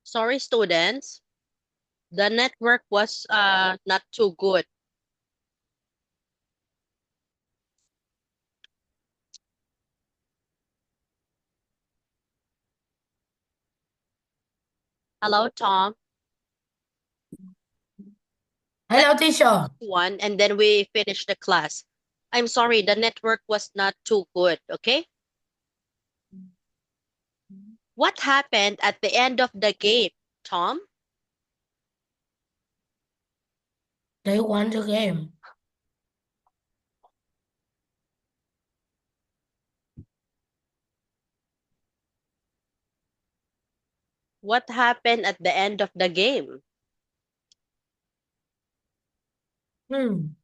Sorry, students. The network was not too good. Hello, Tom. Hello, teacher. One, and then we finish the class. I'm sorry, the network was not too good, okay? What happened at the end of the game, Tom? They won the game. What happened at the end of the game? Hmm.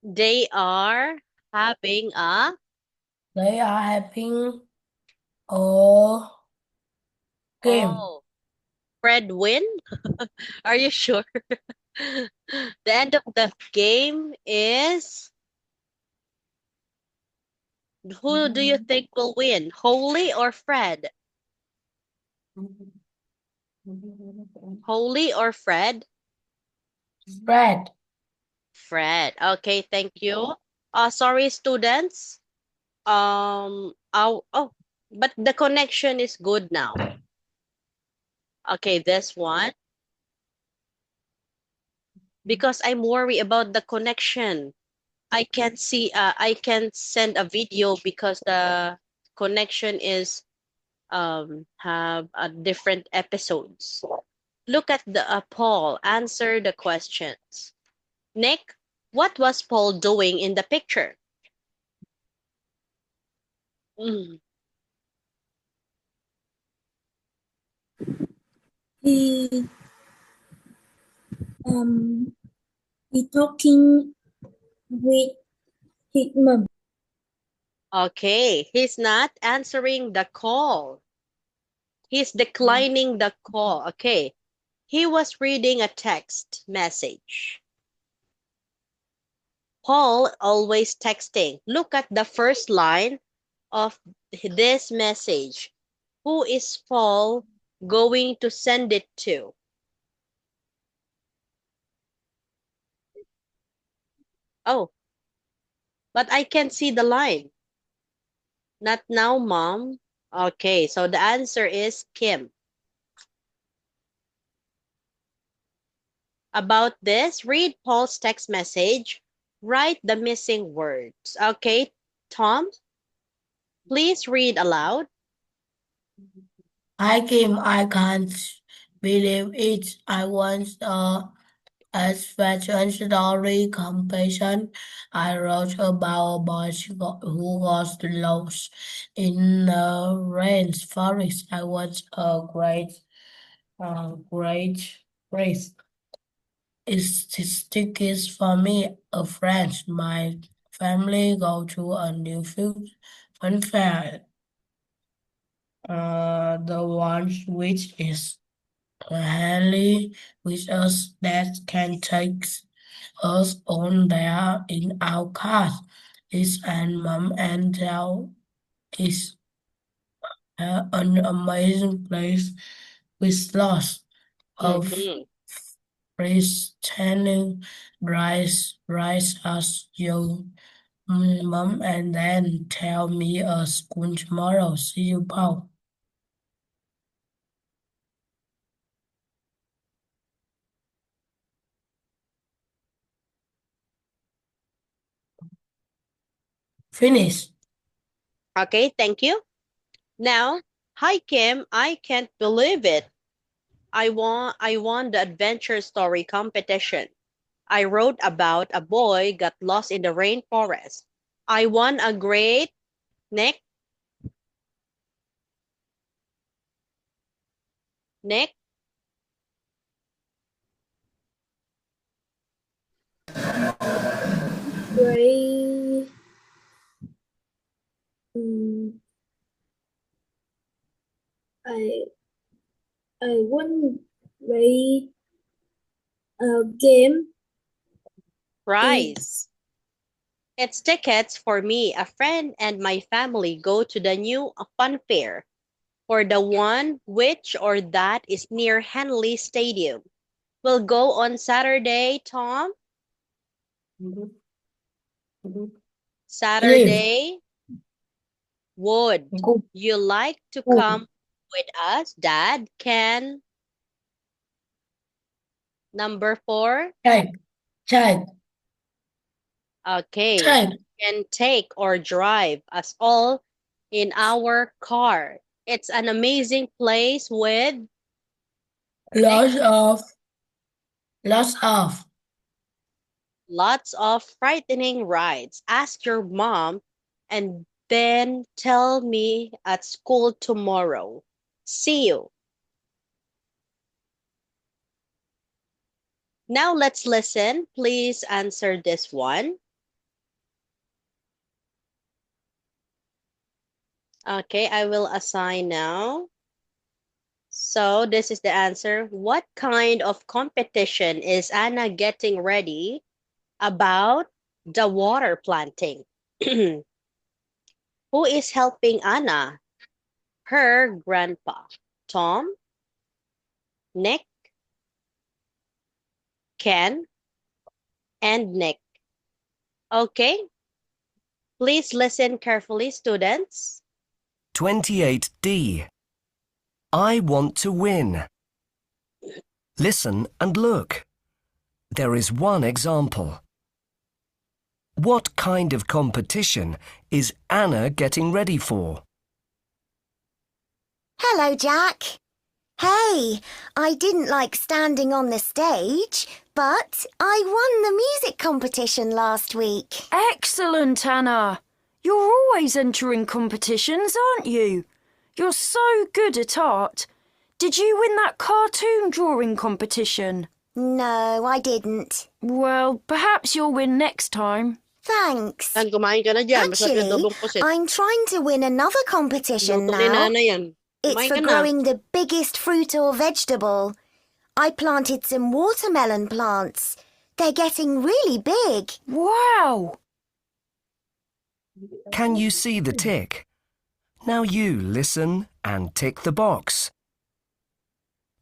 They are having a They are having a game. oh, Fred win? Are you sure? The end of the game is who do you think will win? Holy or Fred? Holy or Fred? Fred. Fred. Okay, thank you. Sorry, students. But the connection is good now. Okay, this one. Because I'm worried about the connection. I can send a video because the connection is have different episodes. Look at the Paul. Answer the questions. Nick, what was Paul doing in the picture? Mm, He um he talking with his mom. Okay, he's not answering the call. He's declining the call. Okay, he was reading a text message. Paul always texting. Look at the first line of this message. Who is Paul going to send it to? Oh, but I can't see the line. Not now, mom. Okay, so the answer is Kim. About this, read Paul's text message. Write the missing words. Okay, Tom, please read aloud. Hi, Kim. I can't believe it. I want a fashion story competition. I wrote about a boy who got lost in the rainforest. I was a great race. It's for me, a friend. My family go to a new food fun fair. The one which is Haley with us that can take us on there in our cars. It's and mom and dad is an amazing place with lots of Mm-hmm. freestanding rice as young mom and then tell me a school tomorrow. See you, Paul. Finish. Okay, thank you. Now, hi Kim, I can't believe it. I won the adventure story competition. I wrote about a boy got lost in the rainforest. I won a great Nick. Nick, Great I want play a game. Prize. It's tickets for me, a friend, and my family go to the new fun fair for the one which or that is near Henley Stadium. We'll go on Saturday, Tom. Saturday. Would Good. you like to Good. come with us? Dad can. Number 4. Take. Okay. Take. Can take or drive us all in our car. It's an amazing place with Lots of frightening rides. Ask your mom and then tell me at school tomorrow. See you. Now let's listen. Please answer this one. Okay, I will assign now. So this is the answer. What kind of competition is Anna getting ready about the water planting? Who is helping Anna? Her grandpa. Tom, Nick, Ken, and Nick. Okay. Please listen carefully, students. 28D. I want to win. Listen and look. There is one example. What kind of competition is Anna getting ready for? Hello, Jack. Hey, I didn't like standing on the stage, but I won the music competition last week. Excellent, Anna. You're always entering competitions, aren't you? You're so good at art. Did you win that cartoon drawing competition? No, I didn't. Well, perhaps you'll win next time. Thanks. Tan, kumain ka na dyan. Masarap yung Actually, adobong pusit. I'm trying to win another competition Luto ni now. Nana yan. It's Kumain for ka na. growing the biggest fruit or vegetable. I planted some watermelon plants. They're getting really big. Wow! Can you see the tick? Now you listen and tick the box.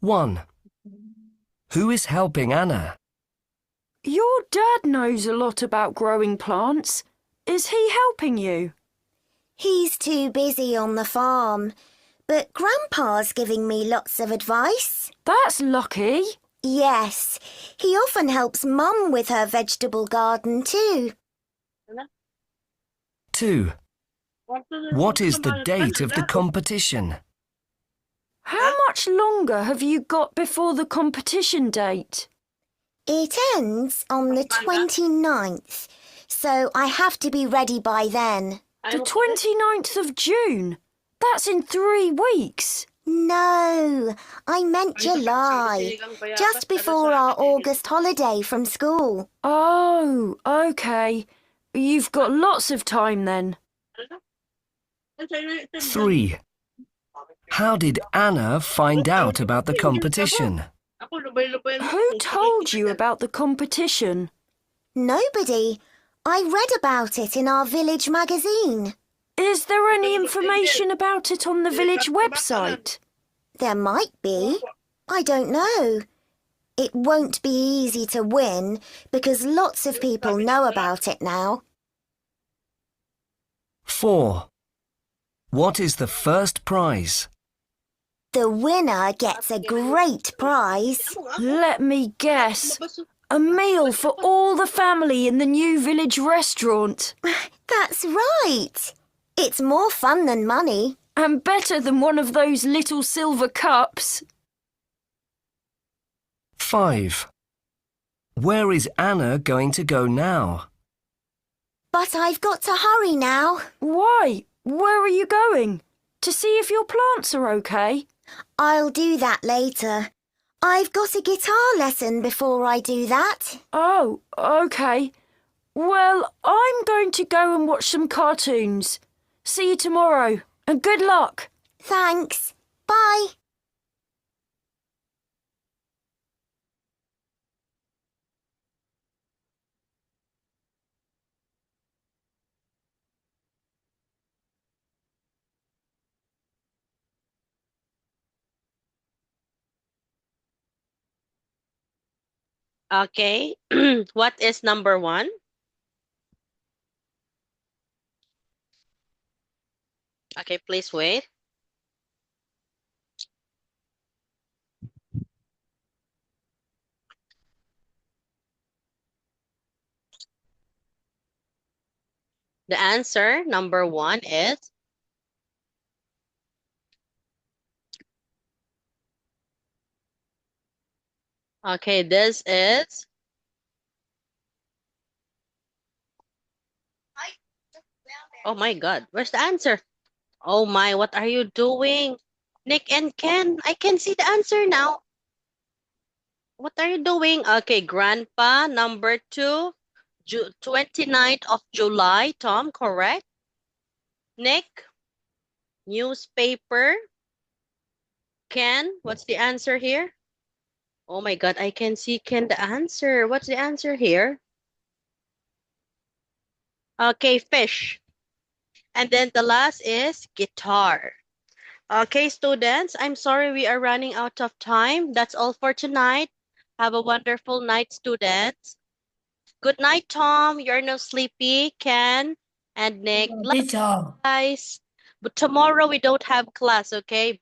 1. Who is helping Anna? Your dad knows a lot about growing plants. Is he helping you? He's too busy on the farm. But Grandpa's giving me lots of advice. That's lucky. Yes, he often helps Mum with her vegetable garden too. 2. What is the date of the competition? How much longer have you got before the competition date? It ends on the 29th, so I have to be ready by then. The 29th of June? That's in 3 weeks. No, I meant July, just before our August holiday from school. Oh, OK. You've got lots of time then. 3. How did Anna find out about the competition? Who told you about the competition? Nobody. I read about it in our village magazine. Is there any information about it on the village website? There might be. I don't know. It won't be easy to win because lots of people know about it now. 4. What is the first prize? The winner gets a great prize. Let me guess. A meal for all the family in the new village restaurant. That's right. It's more fun than money. And better than one of those little silver cups. 5. Where is Anna going to go now? But I've got to hurry now. Why? Where are you going? To see if your plants are okay? I'll do that later. I've got a guitar lesson before I do that. Oh, OK. Well, I'm going to go and watch some cartoons. See you tomorrow, and good luck. Thanks. Bye. Okay. What is number 1? Okay, please wait. The answer, number 1, is okay. This is oh my God. Where's the answer? Oh my, what are you doing? Nick and Ken, I can see the answer now. What are you doing? Okay, Grandpa, number 2, 29th of July. Tom, correct? Nick, newspaper. Ken, what's the answer here? Oh my God, I can see Ken the answer. What's the answer here? Okay, fish. And then the last is guitar. Okay, students, I'm sorry we are running out of time. That's all for tonight. Have a wonderful night, students. Good night, Tom. You're no sleepy. Ken and Nick. Love you Teacher. guys. But tomorrow we don't have class, okay?